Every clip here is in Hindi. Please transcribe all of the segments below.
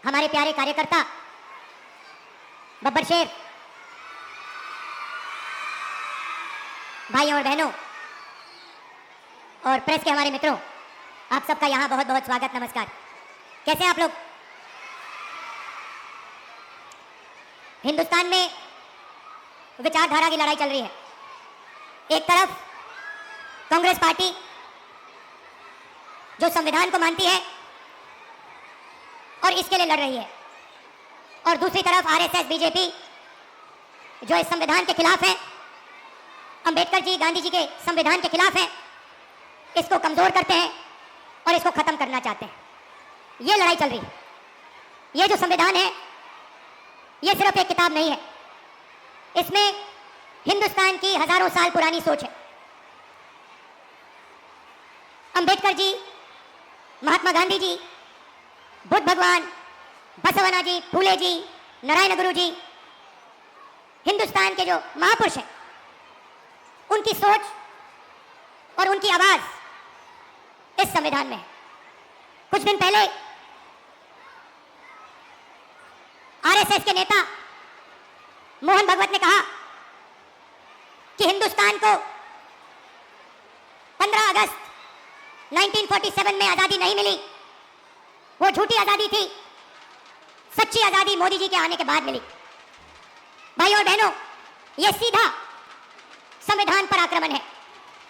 हमारे प्यारे कार्यकर्ता बब्बर शेर, भाइयों और बहनों और प्रेस के हमारे मित्रों, आप सबका यहाँ बहुत बहुत स्वागत, नमस्कार। कैसे हैं आप लोग? हिंदुस्तान में विचारधारा की लड़ाई चल रही है। एक तरफ कांग्रेस पार्टी जो संविधान को मानती है और इसके लिए लड़ रही है, और दूसरी तरफ आरएसएस, बीजेपी जो इस संविधान के खिलाफ है, अंबेडकर जी, गांधी जी के संविधान के खिलाफ है, इसको कमजोर करते हैं और इसको खत्म करना चाहते हैं। ये लड़ाई चल रही है। ये जो संविधान है, ये सिर्फ एक किताब नहीं है, इसमें हिंदुस्तान की हजारों साल पुरानी सोच है। अंबेडकर जी, महात्मा गांधी जी, बुद्ध भगवान, बसवना जी, फूले जी, नारायण गुरु जी, हिंदुस्तान के जो महापुरुष हैं, उनकी सोच और उनकी आवाज इस संविधान में है। कुछ दिन पहले आरएसएस के नेता मोहन भगवत ने कहा कि हिंदुस्तान को 15 अगस्त 1947 में आजादी नहीं मिली, वो झूठी आजादी थी, सच्ची आजादी मोदी जी के आने के बाद मिली। भाइयों और बहनों, ये सीधा संविधान पर आक्रमण है।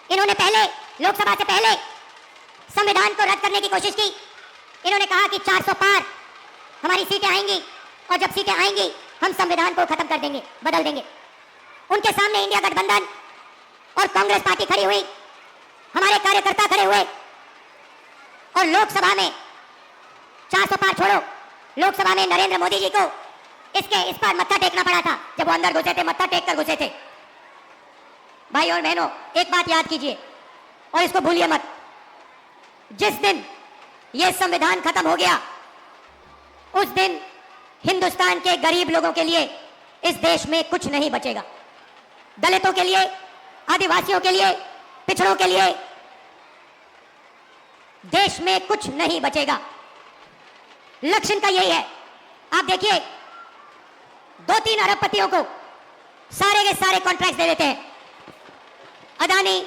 इन्होंने पहले, लोकसभा से पहले संविधान को रद्द करने की कोशिश की। इन्होंने कहा कि 400 पार हमारी सीटें आएंगी, और जब सीटें आएंगी हम संविधान को खत्म कर देंगे, बदल देंगे। उनके सामने इंडिया गठबंधन और कांग्रेस पार्टी खड़ी हुई, हमारे कार्यकर्ता खड़े हुए, और लोकसभा में 400 पार छोड़ो, लोकसभा में नरेंद्र मोदी जी को इस पर मत्था टेकना पड़ा था। जब वो अंदर घुसे थे, मत्था टेक कर घुसे थे। भाई और बहनों, एक बात याद कीजिए और इसको भूलिए मत, जिस दिन ये संविधान खत्म हो गया, उस दिन हिंदुस्तान के गरीब लोगों के लिए इस देश में कुछ नहीं बचेगा। दलितों के लिए, आदिवासियों के लिए, पिछड़ों के लिए देश में कुछ नहीं बचेगा। लक्ष्य का यही है। आप देखिए, 2-3 अरबपतियों को सारे के सारे कॉन्ट्रैक्ट दे देते हैं। अदानी,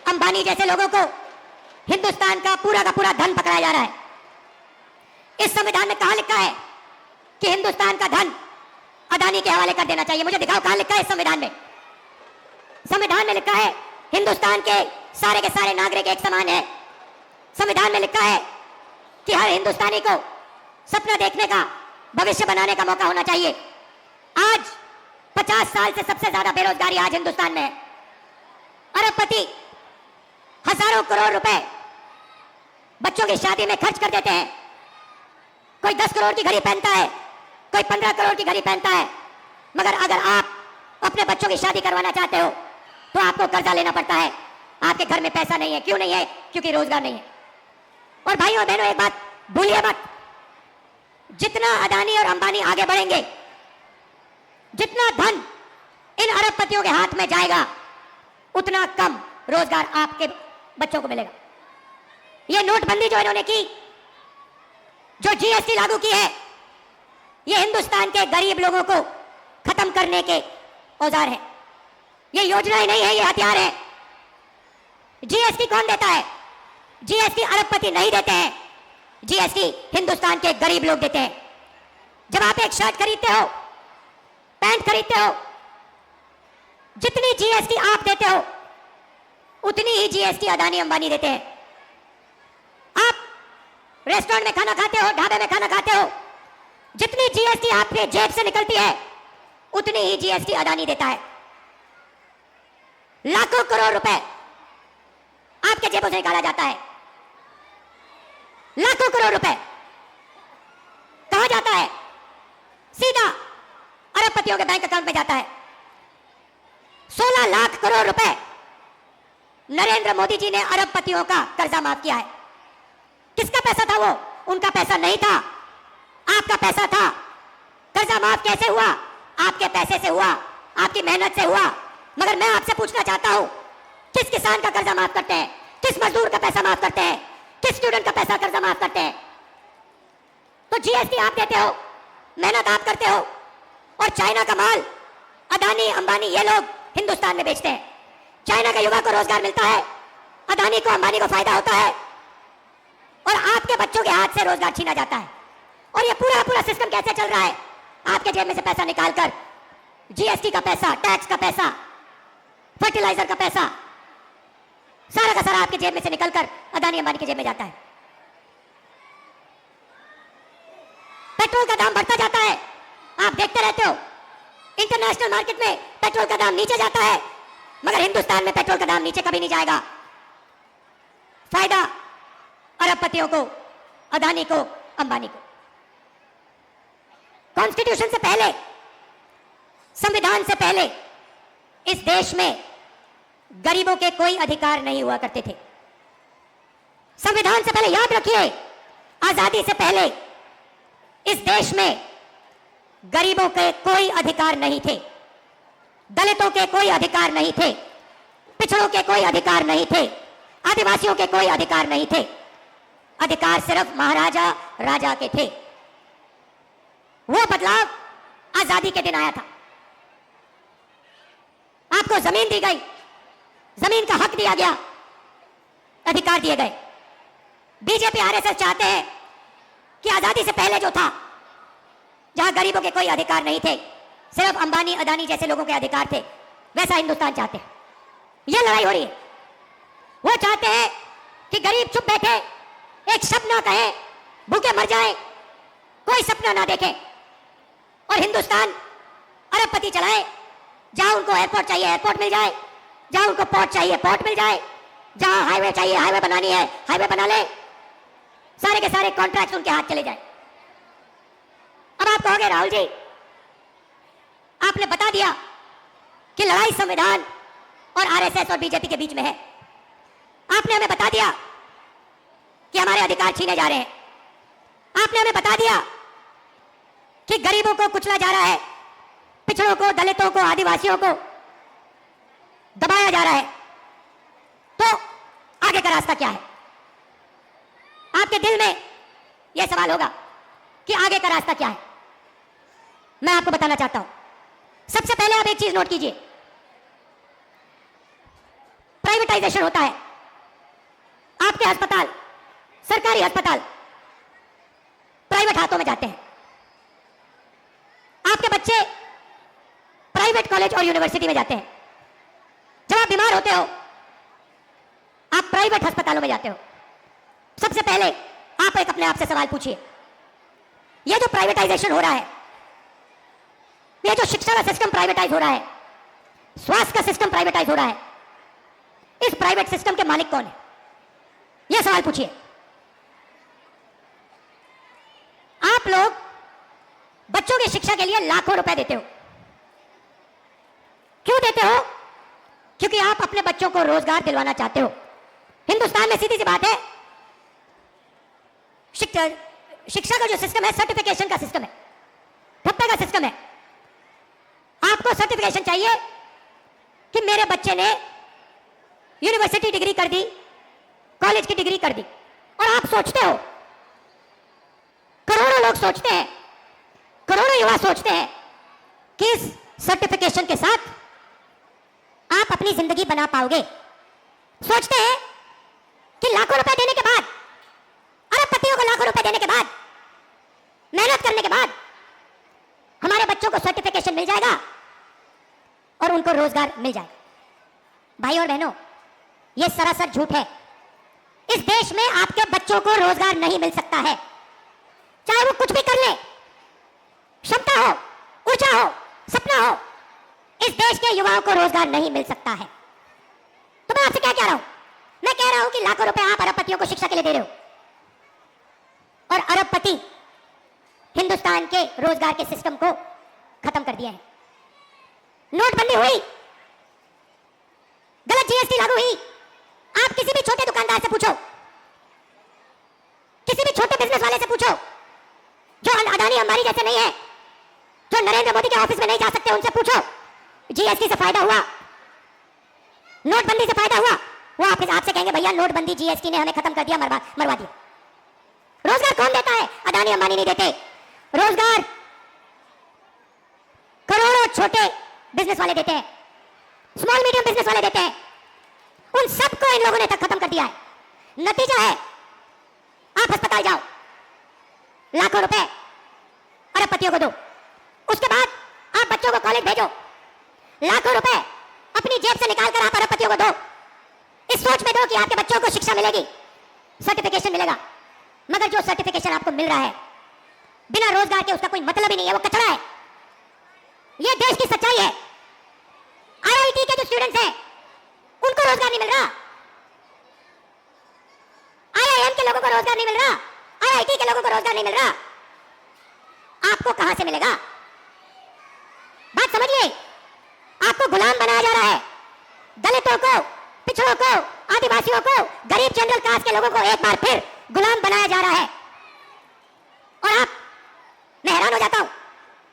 अंबानी जैसे लोगों को हिंदुस्तान का पूरा धन पकड़ाया जा रहा है। इस संविधान में कहां लिखा है कि हिंदुस्तान का धन अदानी के हवाले कर देना चाहिए? मुझे दिखाओ कहां लिखा है इस संविधान में। संविधान में लिखा है हिंदुस्तान के सारे नागरिक एक समान है। संविधान में लिखा है कि हर हिंदुस्तानी को सपना देखने का, भविष्य बनाने का मौका होना चाहिए। आज 50 साल से सबसे ज्यादा बेरोजगारी आज हिंदुस्तान में है। अरबपति हजारों करोड़ रुपए बच्चों की शादी में खर्च कर देते हैं। कोई 10 करोड़ की घड़ी पहनता है, कोई 15 करोड़ की घड़ी पहनता है, मगर अगर आप अपने बच्चों की शादी करवाना चाहते हो तो आपको कर्जा लेना पड़ता है। आपके घर में पैसा नहीं है। क्यों नहीं है? क्योंकि रोजगार नहीं है। और भाइयों और बहनों, एक बात भूलिए मत, जितना अदानी और अंबानी आगे बढ़ेंगे, जितना धन इन अरबपतियों के हाथ में जाएगा, उतना कम रोजगार आपके बच्चों को मिलेगा। ये नोटबंदी जो इन्होंने की, जो जीएसटी लागू की है, ये हिंदुस्तान के गरीब लोगों को खत्म करने के औजार है। ये योजना ही नहीं है, ये हथियार है। जीएसटी कौन देता है? जीएसटी अरबपति नहीं देते हैं, जीएसटी हिंदुस्तान के गरीब लोग देते हैं। जब आप एक शर्ट खरीदते हो, पैंट खरीदते हो, जितनी जीएसटी आप देते हो उतनी ही जीएसटी अदानी अंबानी देते हैं। आप रेस्टोरेंट में खाना खाते हो, ढाबे में खाना खाते हो, जितनी जीएसटी आपके जेब से निकलती है उतनी ही जीएसटी अदानी देता है। लाखों करोड़ रुपए आपके जेबों से निकाला जाता है। लाखों करोड़ रुपए कहां जाता है? सीधा अरबपतियों के बैंक अकाउंट में जाता है। 16 लाख करोड़ रुपए नरेंद्र मोदी जी ने अरबपतियों का कर्जा माफ किया है। किसका पैसा था वो? उनका पैसा नहीं था, आपका पैसा था। कर्जा माफ कैसे हुआ? आपके पैसे से हुआ, आपकी मेहनत से हुआ। मगर मैं आपसे पूछना चाहता हूं, किस किसान का कर्जा माफ करते हैं? किस मजदूर का पैसा माफ करते हैं? किस स्टूडेंट का पैसा कर्जा माफ करते हैं? तो जीएसटी आप देते हो, मेहनत आप करते हो, और चाइना का माल अदानी अंबानी ये लोग हिंदुस्तान में बेचते हैं। चाइना के युवा को रोजगार मिलता है, अदानी को अंबानी को फायदा होता है, और आपके बच्चों के हाथ से रोजगार छीना जाता है। और ये पूरा पूरा सिस्टम कैसे चल रहा है? आपके जेब में से पैसा निकालकर जीएसटी का पैसा, टैक्स का पैसा, फर्टिलाइजर का पैसा, सारा का सारा आपके जेब में से निकलकर अदानी अंबानी के जेब में जाता है। पेट्रोल का दाम बढ़ता जाता है, आप देखते रहते हो। इंटरनेशनल मार्केट में पेट्रोल का दाम नीचे जाता है, मगर हिंदुस्तान में पेट्रोल का दाम नीचे कभी नहीं जाएगा। फायदा अरबपतियों को, अदानी को, अंबानी को। कॉन्स्टिट्यूशन से पहले, संविधान से पहले इस देश में गरीबों के कोई अधिकार नहीं हुआ करते थे। संविधान से पहले, याद रखिए, आजादी से पहले इस देश में गरीबों के कोई अधिकार नहीं थे, दलितों के कोई अधिकार नहीं थे, पिछड़ों के कोई अधिकार नहीं थे, आदिवासियों के कोई अधिकार नहीं थे। अधिकार सिर्फ महाराजा राजा के थे। वो बदलाव आजादी के दिन आया था। आपको जमीन दी गई, जमीन का हक दिया गया, अधिकार दिए गए। बीजेपी आरएसएस चाहते हैं कि आजादी से पहले जो था, जहां गरीबों के कोई अधिकार नहीं थे, सिर्फ अंबानी अदानी जैसे लोगों के अधिकार थे, वैसा हिंदुस्तान चाहते हैं। यह लड़ाई हो रही है। वो चाहते हैं कि गरीब चुप बैठे, एक शब्द ना कहे, भूखे मर जाए, कोई सपना ना देखे, और हिंदुस्तान अरबपति चलाए। जहां उनको एयरपोर्ट चाहिए एयरपोर्ट मिल जाए, जहां उनको पोर्ट चाहिए पोर्ट मिल जाए, जहां हाईवे चाहिए हाईवे बनानी है हाईवे बना ले, सारे के सारे कॉन्ट्रैक्ट उनके हाथ चले जाए। अब आप कहोगे राहुल जी, आपने बता दिया कि लड़ाई संविधान और आरएसएस और बीजेपी के बीच में है। आपने हमें बता दिया कि हमारे अधिकार छीने जा रहे हैं। आपने हमें बता दिया कि गरीबों को कुचला जा रहा है, पिछड़ों को, दलितों को, आदिवासियों को दबाया जा रहा है। तो आगे का रास्ता क्या है? आपके दिल में यह सवाल होगा कि आगे का रास्ता क्या है। मैं आपको बताना चाहता हूं। सबसे पहले आप एक चीज नोट कीजिए, प्राइवेटाइजेशन होता है। आपके अस्पताल, सरकारी अस्पताल प्राइवेट हाथों में जाते हैं। आपके बच्चे प्राइवेट कॉलेज और यूनिवर्सिटी में जाते हैं। जब आप बीमार होते हो, आप प्राइवेट अस्पतालों में जाते हो। सबसे पहले आप एक अपने आप से सवाल पूछिए, यह जो प्राइवेटाइजेशन हो रहा है, यह जो शिक्षा का सिस्टम प्राइवेटाइज हो रहा है, स्वास्थ्य का सिस्टम प्राइवेटाइज हो रहा है, इस प्राइवेट सिस्टम के मालिक कौन है? यह सवाल पूछिए। आप लोग बच्चों की शिक्षा के लिए लाखों रुपए देते हो। क्यों देते हो? क्योंकि आप अपने बच्चों को रोजगार दिलवाना चाहते हो। हिंदुस्तान में सीधी सी बात है, शिक्षा का जो सिस्टम है, सर्टिफिकेशन का सिस्टम है, ठप्पे का सिस्टम है। आपको सर्टिफिकेशन चाहिए कि मेरे बच्चे ने यूनिवर्सिटी डिग्री कर दी, कॉलेज की डिग्री कर दी, और आप सोचते हो, करोड़ों लोग सोचते हैं, करोड़ों युवा सोचते हैं कि इस सर्टिफिकेशन के साथ आप अपनी जिंदगी बना पाओगे। सोचते हैं कि लाखों रुपए देने के बाद, अरबपतियों को लाखों रुपए देने के बाद, मेहनत करने के बाद हमारे बच्चों को सर्टिफिकेशन मिल जाएगा और उनको रोजगार मिल जाएगा। भाई और बहनों, यह सरासर झूठ है। इस देश में आपके बच्चों को रोजगार नहीं मिल सकता है, चाहे वो कुछ भी कर ले, क्षमता हो, ऊर्जा हो, सपना हो। इस देश के युवाओं को रोजगार नहीं मिल सकता है। तो मैं आपसे क्या कह रहा हूं? मैं कह रहा हूं कि लाखों रुपए आप अरबपतियों को शिक्षा के लिए दे रहे हो, और अरबपति हिंदुस्तान के रोजगार के सिस्टम को खत्म कर दिया है। नोटबंदी हुई, गलत जीएसटी लागू हुई। आप किसी भी छोटे दुकानदार से पूछो, किसी भी छोटे बिजनेस वाले से पूछो, जो अदानी अंबानी जैसे नहीं है, जो नरेंद्र मोदी के ऑफिस में नहीं जा सकते, उनसे पूछो जीएसटी से फायदा हुआ, नोटबंदी से फायदा हुआ? वो आपसे कहेंगे भैया नोटबंदी जीएसटी ने हमें खत्म कर दिया, मरवा दिया। रोजगार कौन देता है? अदानी अंबानी नहीं देते। रोजगार करोड़ों छोटे बिजनेस वाले देते हैं, स्मॉल मीडियम बिजनेस वाले देते हैं। उन सबको इन लोगों ने तक खत्म कर दिया है। नतीजा है, आप अस्पताल जाओ, लाखों रुपए अरबपतियों को दो, उसके बाद आप बच्चों को कॉलेज भेजो, लाखों रुपए अपनी जेब से निकालकर आप अरबपतियों को दो। इस सोच में दो कि आपके बच्चों को शिक्षा मिलेगी, सर्टिफिकेशन मिलेगा। मगर जो सर्टिफिकेशन आपको मिल रहा है बिना रोजगार के, उसका कोई मतलब ही नहीं है, वो कचरा है। ये देश की सच्चाई है। आईआईटी के जो स्टूडेंट्स हैं उनको रोजगार नहीं मिल रहा, आईआईएम के लोगों को रोजगार नहीं मिल रहा, आईआईटी के लोगों को रोजगार नहीं मिल रहा। आपको कहां से मिलेगा? बात समझिए, आपको गुलाम बनाया जा रहा है। दलितों को, पिछड़ों को, आदिवासियों को, गरीब जनरल कास्ट के लोगों को एक बार फिर गुलाम बनाया जा रहा है। और आप, मैं हैरान हो जाता हूं,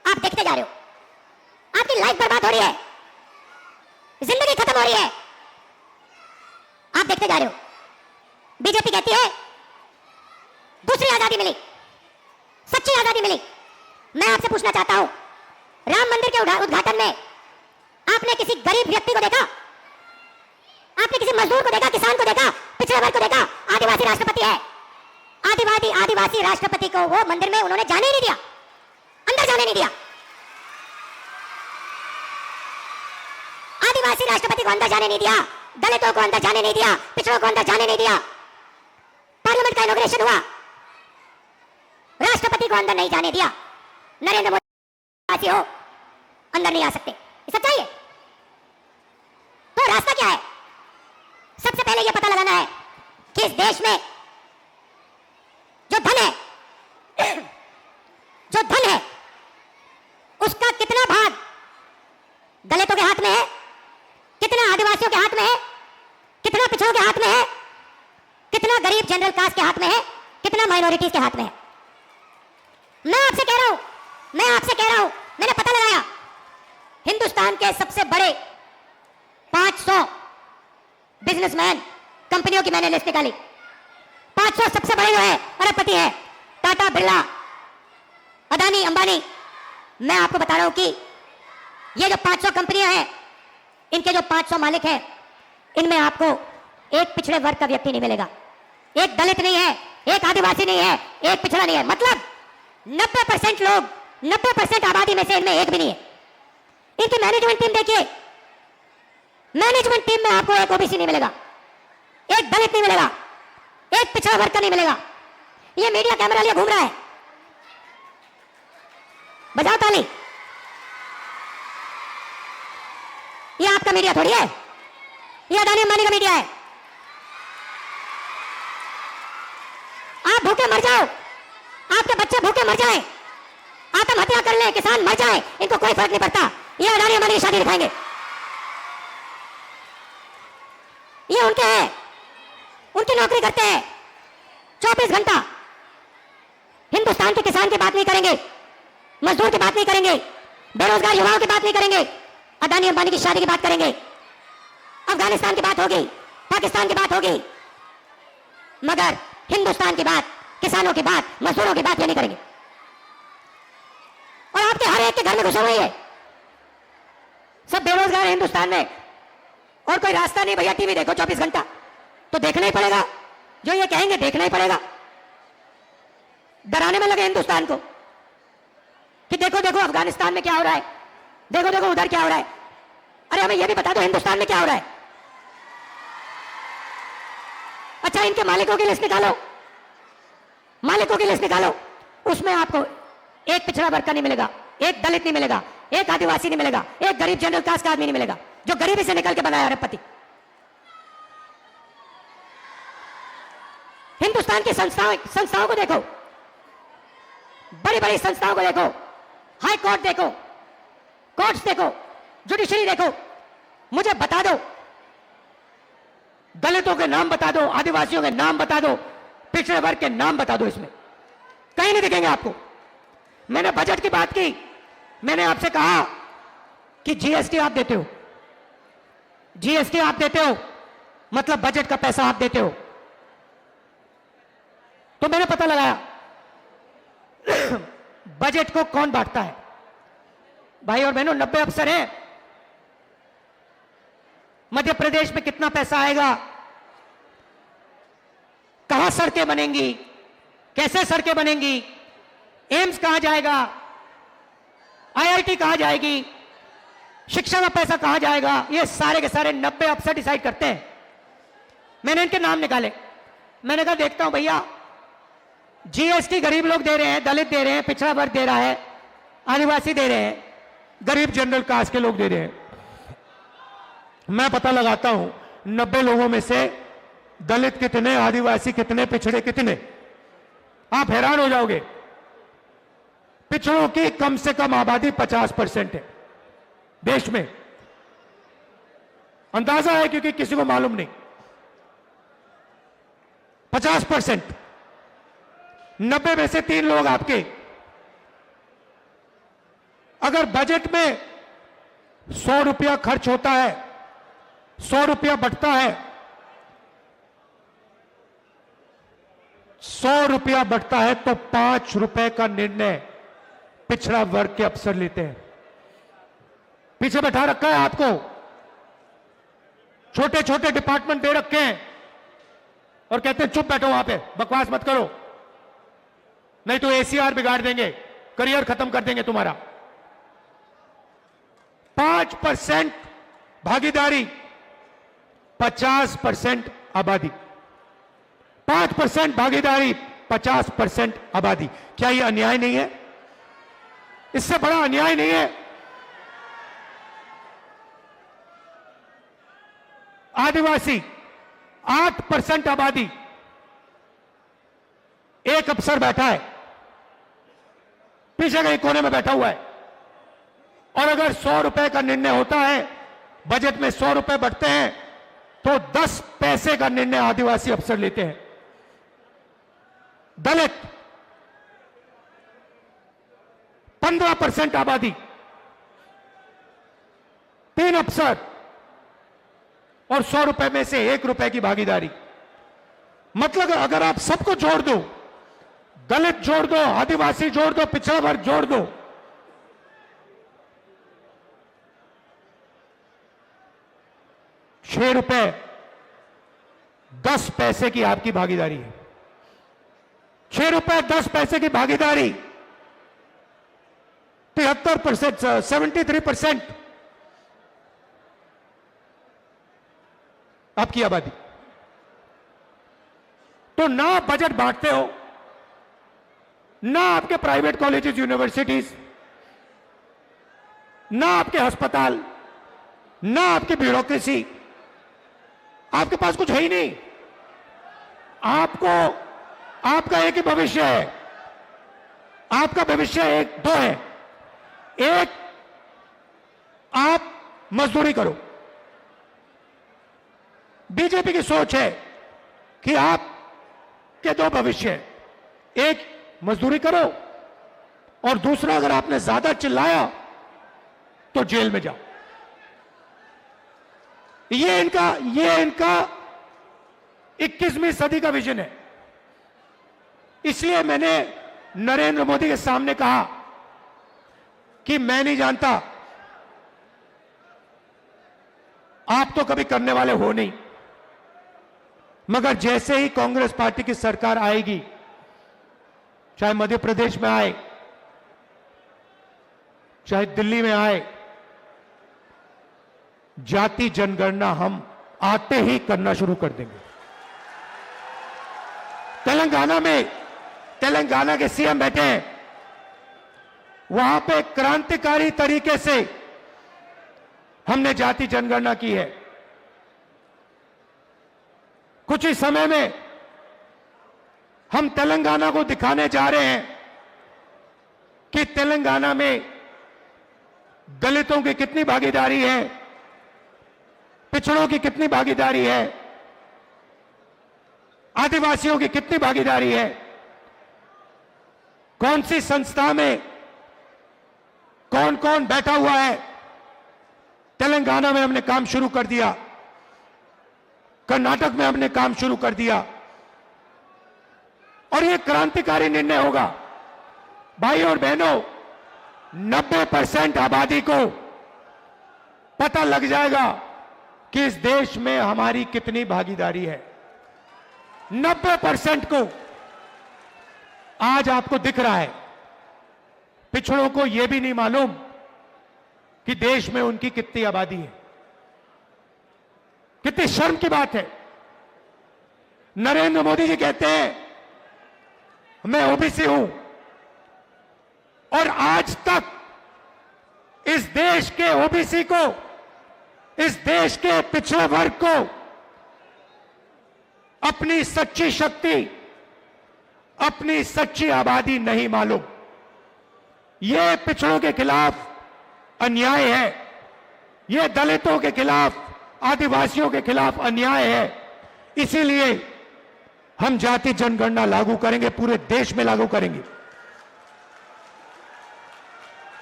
आप देखते जा रहे हो, आपकी लाइफ बर्बाद हो रही है, जिंदगी खत्म हो रही है, आप देखते जा रहे हो। बीजेपी कहती है दूसरी आजादी मिली, सच्ची आजादी मिली। मैं आपसे पूछना चाहता हूं, राम मंदिर के उद्घाटन में आपने किसी गरीब व्यक्ति को देखा? आपने किसी मजदूर को देखा, किसान को देखा, पिछड़े वर्ग को देखा? आदिवासी राष्ट्रपति है, आदिवासी राष्ट्रपति को वो मंदिर में उन्होंने जाने ही नहीं दिया, अंदर जाने नहीं दिया। आदिवासी राष्ट्रपति को अंदर जाने नहीं दिया, दलितों को अंदर जाने नहीं दिया, पिछड़ों को अंदर जाने नहीं दिया। पार्लियामेंट का इनॉग्रेशन हुआ, राष्ट्रपति को अंदर नहीं जाने दिया। नरेंद्र मोदी हो, अंदर नहीं आ सकते, ये सच्चाई है। तो रास्ता क्या है? सबसे पहले यह पता लगाना है कि इस देश में जो धन है, जो धन है उसका कितना भाग दलितों के हाथ में है, कितना आदिवासियों के हाथ में है, कितना पिछड़ों के हाथ में है, कितना गरीब जनरल कास्ट के हाथ में है, कितना माइनॉरिटीज के हाथ में है। मैं आपसे कह रहा हूं, मैंने पता लगाया, हिंदुस्तान के सबसे बड़े 500 बिजनेसमैन कंपनियों की मैंने लिस्ट निकाली। 500 सबसे बड़े जो है अरबपति है, टाटा, बिरला, अदानी, अंबानी। मैं आपको बता रहा हूं कि ये जो 500 कंपनियां हैं, इनके जो 500 मालिक हैं, इनमें आपको एक पिछड़े वर्ग का व्यक्ति नहीं मिलेगा, एक दलित नहीं है, एक आदिवासी नहीं है, एक पिछड़ा नहीं है। मतलब 90% लोग, 90% आबादी में से इनमें एक भी नहीं है। इनकी मैनेजमेंट टीम देखिए, मैनेजमेंट टीम में आपको एक ओबीसी नहीं मिलेगा, एक दलित नहीं मिलेगा, एक पिछड़ा वर्ग का नहीं मिलेगा। ये मीडिया कैमरा लिए घूम रहा है, बजाओ ताली। ये आपका मीडिया थोड़ी है, ये अदानी अंबानी का मीडिया है। आप भूखे मर जाओ, आपके बच्चे भूखे मर जाएं, आत्महत्या कर लें, किसान मर जाएं, इनको कोई फर्क नहीं पड़ता। ये अदानी अंबानी की शादी दिखाएंगे, ये उनके हैं, उनकी नौकरी करते हैं 24 घंटा। हिंदुस्तान के किसान की बात नहीं करेंगे, मजदूर की बात नहीं करेंगे, बेरोजगार युवाओं की बात नहीं करेंगे, अदानी अंबानी की शादी की बात करेंगे, अफगानिस्तान की बात होगी, पाकिस्तान की बात होगी, मगर हिंदुस्तान की बात, किसानों की बात, मजदूरों की बात ये नहीं करेंगे। और आपके हर एक के घर में घुसा हुआ है, सब बेरोजगार है हिंदुस्तान में, और कोई रास्ता नहीं। भैया टीवी देखो 24 घंटा, तो देखना ही पड़ेगा, जो ये कहेंगे देखना ही पड़ेगा। डराने में लगे हिंदुस्तान को कि देखो देखो अफगानिस्तान में क्या हो रहा है, देखो देखो उधर क्या हो रहा है। अरे हमें यह भी बता दो हिंदुस्तान में क्या हो रहा है। अच्छा, इनके मालिकों की लिस्ट निकालो, मालिकों की लिस्ट निकालो, उसमें आपको एक पिछड़ा वर्ग का नहीं मिलेगा, एक दलित नहीं मिलेगा, एक आदिवासी नहीं मिलेगा, एक गरीब जनरल कास्ट का आदमी नहीं मिलेगा, जो गरीबी से निकल के बनाया अरबपति। हिंदुस्तान की संस्थाओं को देखो, बड़ी बड़ी संस्थाओं को देखो, हाई कोर्ट देखो, कोर्ट्स देखो, जुडिशरी देखो। मुझे बता दो, दलितों के नाम बता दो, आदिवासियों के नाम बता दो, पिछड़े वर्ग के नाम बता दो, इसमें कहीं नहीं दिखेंगे आपको। मैंने बजट की बात की, मैंने आपसे कहा कि जीएसटी आप देते हो, जीएसटी आप देते हो, मतलब बजट का पैसा आप देते हो। तो मैंने पता लगाया बजट को कौन बांटता है। भाई और बहनों, 90 अफसर हैं। मध्य प्रदेश में कितना पैसा आएगा, कहां सड़कें बनेंगी, कैसे सड़कें बनेंगी, एम्स कहां जाएगा, आईआईटी कहां जाएगी, शिक्षा का पैसा कहां जाएगा, ये सारे के सारे 90 अफसर डिसाइड करते हैं। मैंने इनके नाम निकाले। मैंने कहा देखता हूं भैया, जीएसटी गरीब लोग दे रहे हैं, दलित दे रहे हैं, पिछड़ा वर्ग दे रहा है, आदिवासी दे रहे हैं, गरीब जनरल कास्ट के लोग दे रहे हैं। मैं पता लगाता हूं 90 लोगों में से दलित कितने, आदिवासी कितने, पिछड़े कितने। आप हैरान हो जाओगे। पिछड़ों की कम से कम आबादी 50% है देश में। अंदाजा है क्योंकि किसी को मालूम नहीं। 50%। 90 में से 3 लोग आपके। अगर बजट में 100 रुपया खर्च होता है, 100 रुपया बटता है, 100 रुपया बटता है तो 5 रुपए का निर्णय पिछड़ा वर्ग के अफसर लेते हैं। पीछे बैठा रखा है आपको, छोटे छोटे डिपार्टमेंट दे रखे हैं और कहते हैं चुप बैठो वहां पे, बकवास मत करो, नहीं तो एसीआर बिगाड़ देंगे, करियर खत्म कर देंगे तुम्हारा। 5% भागीदारी, 50% आबादी। 5% भागीदारी, 50% आबादी। क्या यह अन्याय नहीं है? इससे बड़ा अन्याय नहीं है। आदिवासी 8% आबादी, एक अफसर बैठा है, पीछे कहीं कोने में बैठा हुआ है। और अगर 100 रुपए का निर्णय होता है, बजट में 100 रुपए बढ़ते हैं, तो 10 पैसे का निर्णय आदिवासी अफसर लेते हैं। दलित 15% आबादी, 3 अफसर और 100 रुपए में से 1 रुपए की भागीदारी। मतलब अगर आप सबको जोड़ दो, दलित जोड़ दो, आदिवासी जोड़ दो, पिछड़ा वर्ग जोड़ दो, ₹6.10 की आपकी भागीदारी है। ₹6.10 की भागीदारी, 73%, 73% आपकी आबादी। तो ना बजट बांटते हो, ना आपके प्राइवेट कॉलेजेस, यूनिवर्सिटीज, ना आपके अस्पताल, ना आपकी ब्यूरोक्रेसी, आपके पास कुछ है ही नहीं। आपको आपका एक ही भविष्य है। आपका भविष्य एक दो है। एक, आप मजदूरी करो। बीजेपी की सोच है कि आप के 2 भविष्य है। एक, मजदूरी करो, और दूसरा, अगर आपने ज्यादा चिल्लाया तो जेल में जाओ। ये इनका 21वीं सदी का विजन है। इसलिए मैंने नरेंद्र मोदी के सामने कहा कि मैं नहीं जानता, आप तो कभी करने वाले हो नहीं, मगर जैसे ही कांग्रेस पार्टी की सरकार आएगी, चाहे मध्य प्रदेश में आए, चाहे दिल्ली में आए, जाति जनगणना हम आते ही करना शुरू कर देंगे। तेलंगाना के सीएम बैठे हैं, वहां पे क्रांतिकारी तरीके से हमने जाति जनगणना की है। कुछ ही समय में हम तेलंगाना को दिखाने जा रहे हैं कि तेलंगाना में दलितों की कितनी भागीदारी है, पिछड़ों की कितनी भागीदारी है, आदिवासियों की कितनी भागीदारी है, कौन सी संस्था में कौन कौन बैठा हुआ है। तेलंगाना में हमने काम शुरू कर दिया, कर्नाटक में हमने काम शुरू कर दिया, और ये क्रांतिकारी निर्णय होगा। भाई और बहनों, 90% आबादी को पता लग जाएगा कि इस देश में हमारी कितनी भागीदारी है। 90% को आज आपको दिख रहा है। पिछड़ों को यह भी नहीं मालूम कि देश में उनकी कितनी आबादी है। कितनी शर्म की बात है। नरेंद्र मोदी जी कहते हैं मैं ओबीसी हूं, और आज तक इस देश के ओबीसी को, इस देश के पिछड़े वर्ग को अपनी सच्ची शक्ति, अपनी सच्ची आबादी नहीं मालूम। यह पिछड़ों के खिलाफ अन्याय है, यह दलितों के खिलाफ, आदिवासियों के खिलाफ अन्याय है। इसीलिए हम जाति जनगणना लागू करेंगे, पूरे देश में लागू करेंगे,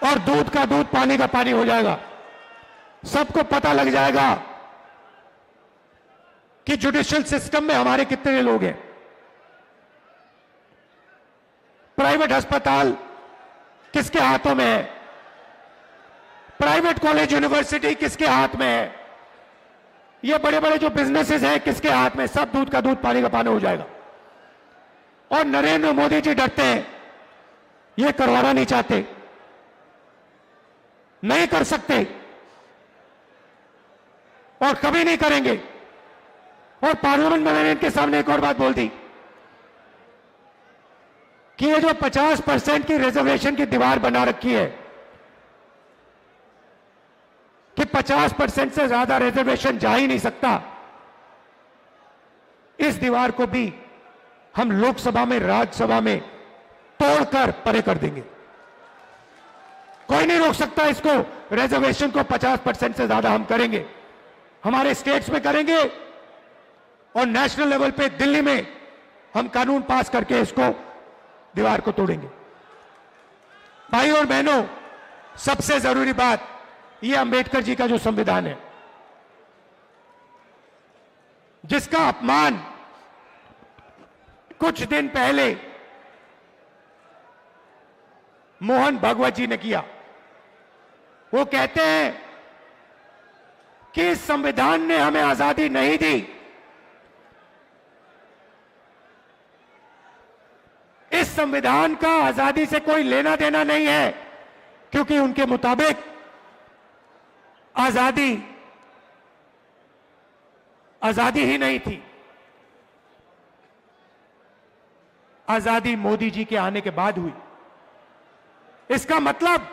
और दूध का दूध, पानी का पानी हो जाएगा। सबको पता लग जाएगा कि जुडिशियल सिस्टम में हमारे कितने लोग हैं। प्राइवेट अस्पताल किसके हाथों में है, प्राइवेट कॉलेज यूनिवर्सिटी किसके हाथ में है, ये बड़े बड़े जो बिजनेसेस हैं किसके हाथ में। सब दूध का दूध, पानी का पानी हो जाएगा। और नरेंद्र मोदी जी डरते हैं, ये करवाना नहीं चाहते, नहीं कर सकते और कभी नहीं करेंगे। और पार्लियामेंट में मैंने इनके सामने एक और बात बोल दी कि ये जो 50% की रिजर्वेशन की दीवार बना रखी है, कि 50% से ज्यादा रिजर्वेशन जा ही नहीं सकता, इस दीवार को भी हम लोकसभा में, राज्यसभा में तोड़कर परे कर देंगे। कोई नहीं रोक सकता इसको। रिजर्वेशन को 50% से ज्यादा हम करेंगे, हमारे स्टेट्स में करेंगे, और नेशनल लेवल पे दिल्ली में हम कानून पास करके इसको, दीवार को तोड़ेंगे। भाई और बहनों, सबसे जरूरी बात, ये अंबेडकर जी का जो संविधान है, जिसका अपमान कुछ दिन पहले मोहन भागवत जी ने किया। वो कहते हैं कि इस संविधान ने हमें आजादी नहीं दी, इस संविधान का आजादी से कोई लेना देना नहीं है, क्योंकि उनके मुताबिक आजादी ही नहीं थी। आजादी मोदी जी के आने के बाद हुई। इसका मतलब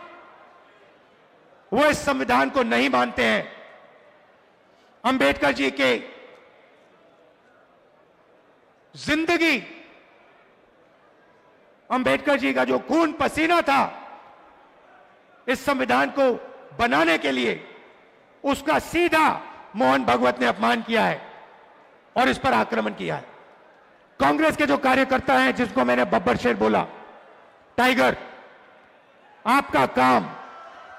वो इस संविधान को नहीं मानते हैं। अंबेडकर जी के जिंदगी, अंबेडकर जी का जो खून पसीना था इस संविधान को बनाने के लिए, उसका सीधा मोहन भागवत ने अपमान किया है और इस पर आक्रमण किया है। कांग्रेस के जो कार्यकर्ता हैं, जिसको मैंने बब्बर शेर बोला, टाइगर, आपका काम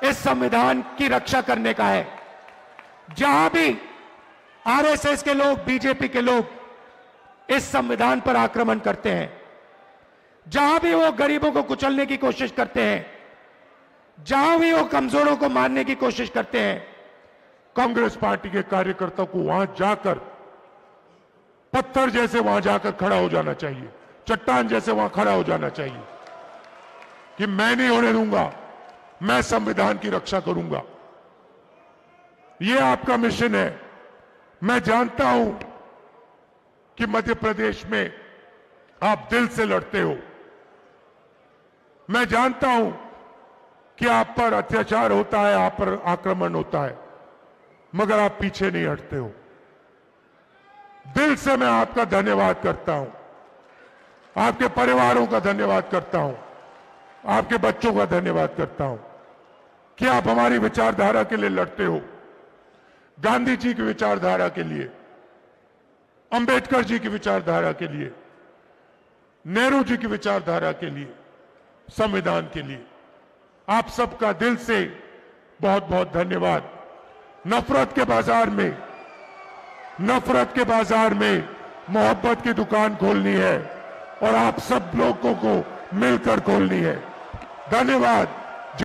इस संविधान की रक्षा करने का है। जहां भी आरएसएस के लोग, बीजेपी के लोग इस संविधान पर आक्रमण करते हैं, जहां भी वो गरीबों को कुचलने की कोशिश करते हैं, जहां भी वो कमजोरों को मारने की कोशिश करते हैं, कांग्रेस पार्टी के कार्यकर्ता को वहां जाकर पत्थर जैसे वहां जाकर खड़ा हो जाना चाहिए, चट्टान जैसे वहां खड़ा हो जाना चाहिए कि मैं नहीं होने दूंगा, मैं संविधान की रक्षा करूंगा। यह आपका मिशन है। मैं जानता हूं कि मध्य प्रदेश में आप दिल से लड़ते हो। मैं जानता हूं कि आप पर अत्याचार होता है, आप पर आक्रमण होता है, मगर आप पीछे नहीं हटते हो। दिल से मैं आपका धन्यवाद करता हूं, आपके परिवारों का धन्यवाद करता हूं, आपके बच्चों का धन्यवाद करता हूं कि आप हमारी विचारधारा के लिए लड़ते हो। गांधी जी की विचारधारा के लिए, अंबेडकर जी की विचारधारा के लिए, नेहरू जी की विचारधारा के लिए, संविधान के लिए। आप सबका दिल से बहुत बहुत धन्यवाद। नफरत के बाजार में मोहब्बत की दुकान खोलनी है और आप सब लोगों को मिलकर खोलनी है। धन्यवाद।